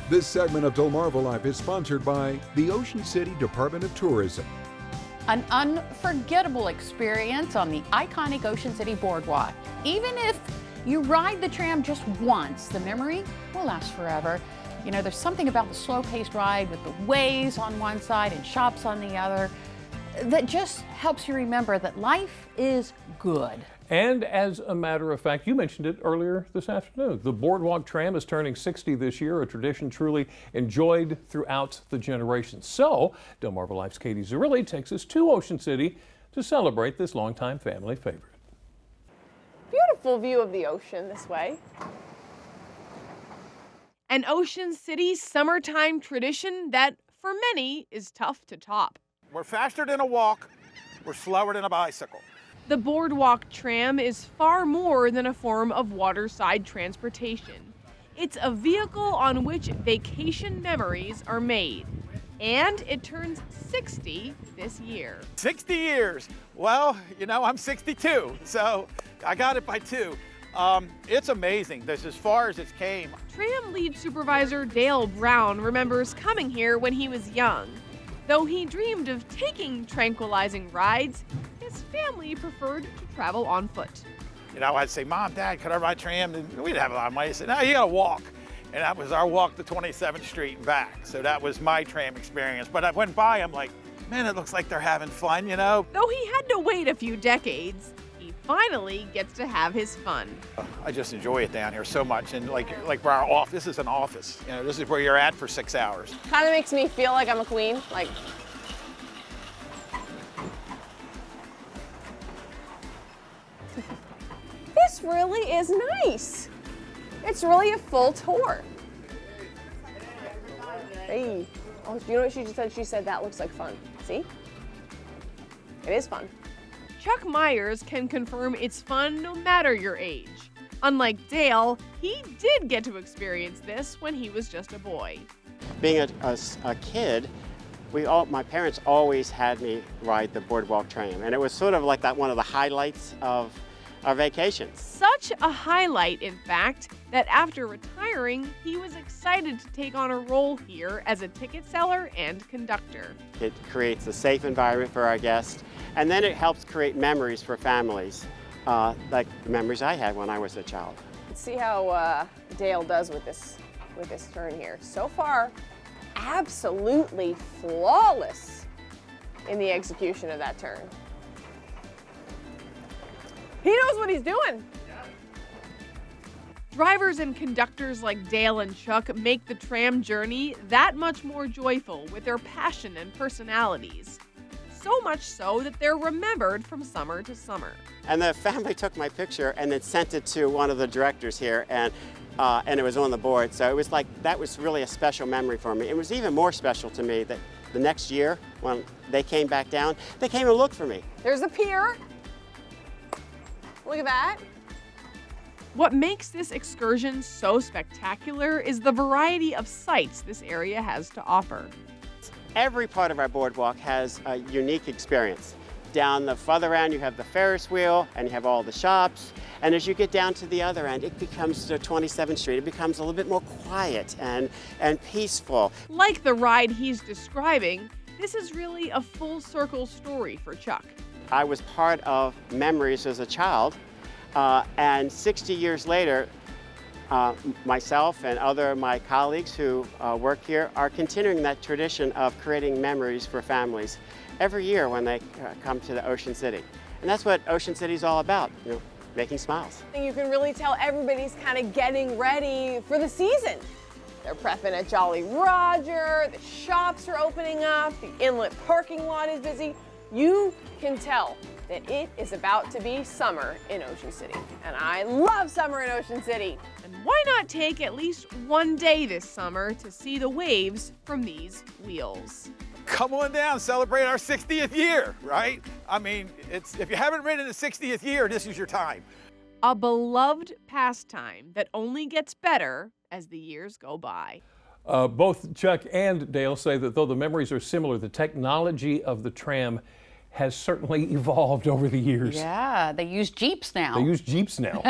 This segment of Delmarva Life is sponsored by the Ocean City Department of Tourism. An unforgettable experience on the iconic Ocean City Boardwalk. Even if you ride the tram just once, the memory will last forever. You know, there's something about the slow-paced ride with the waves on one side and shops on the other that just helps you remember that life is good. And as a matter of fact, you mentioned it earlier this afternoon, the Boardwalk Tram is turning 60 this year, a tradition truly enjoyed throughout the generations. So, Delmarva Life's Katie Zerilli takes us to Ocean City to celebrate this longtime family favorite. Beautiful view of the ocean this way. An Ocean City summertime tradition that, for many, is tough to top. We're faster than a walk, we're slower than a bicycle. The Boardwalk Tram is far more than a form of waterside transportation. It's a vehicle on which vacation memories are made. And it turns 60 this year. 60 years. Well, you know, I'm 62, so I got it by 2. It's amazing. This as far as it came. Tram lead supervisor Dale Brown remembers coming here when he was young. Though he dreamed of taking tranquilizing rides, his family preferred to travel on foot. You know, I'd say, Mom, Dad, could I ride tram? And we didn't have a lot of money. I said, no, you gotta walk. And that was our walk to 27th Street and back. So that was my tram experience. But I went by, I'm like, man, it looks like they're having fun, you know? Though he had to wait a few decades, he finally gets to have his fun. I just enjoy it down here so much. And like where our office, this is an office. You know, this is where you're at for 6 hours. Kind of makes me feel like I'm a queen. Like, this really is nice. It's really a full tour. Hey. Oh, you know what she just said? She said that looks like fun. See? It is fun. Chuck Myers can confirm it's fun no matter your age. Unlike Dale, he did get to experience this when he was just a boy. Being a kid, my parents always had me ride the Boardwalk Tram, and it was sort of like that one of the highlights of our vacations. Such a highlight, in fact, that after retiring, he was excited to take on a role here as a ticket seller and conductor. It creates a safe environment for our guests, and then it helps create memories for families, like the memories I had when I was a child. Let's see how Dale does with this turn here. So far, absolutely flawless in the execution of that turn. He knows what he's doing. Drivers and conductors like Dale and Chuck make the tram journey that much more joyful with their passion and personalities. So much so that they're remembered from summer to summer. And the family took my picture and then sent it to one of the directors here, and it was on the board. So it was like, that was really a special memory for me. It was even more special to me that the next year, when they came back down, they came and looked for me. There's the pier. Look at that. What makes this excursion so spectacular is the variety of sights this area has to offer. Every part of our boardwalk has a unique experience. Down the further end, you have the Ferris wheel, and you have all the shops. And as you get down to the other end, it becomes to 27th Street. It becomes a little bit more quiet and peaceful. Like the ride he's describing, this is really a full circle story for Chuck. I was part of memories as a child, and 60 years later, myself and other of my colleagues who work here are continuing that tradition of creating memories for families every year when they come to the Ocean City. And that's what Ocean City is all about, you know, making smiles. You can really tell everybody's kind of getting ready for the season. They're prepping at Jolly Roger, the shops are opening up, the inlet parking lot is busy. You can tell that it is about to be summer in Ocean City. And I love summer in Ocean City. And why not take at least one day this summer to see the waves from these wheels? Come on down, celebrate our 60th year, right? I mean, if you haven't ridden the 60th year, this is your time. A beloved pastime that only gets better as the years go by. Both Chuck and Dale say that though the memories are similar, the technology of the tram has certainly evolved over the years. Yeah, they use Jeeps now. They use Jeeps now.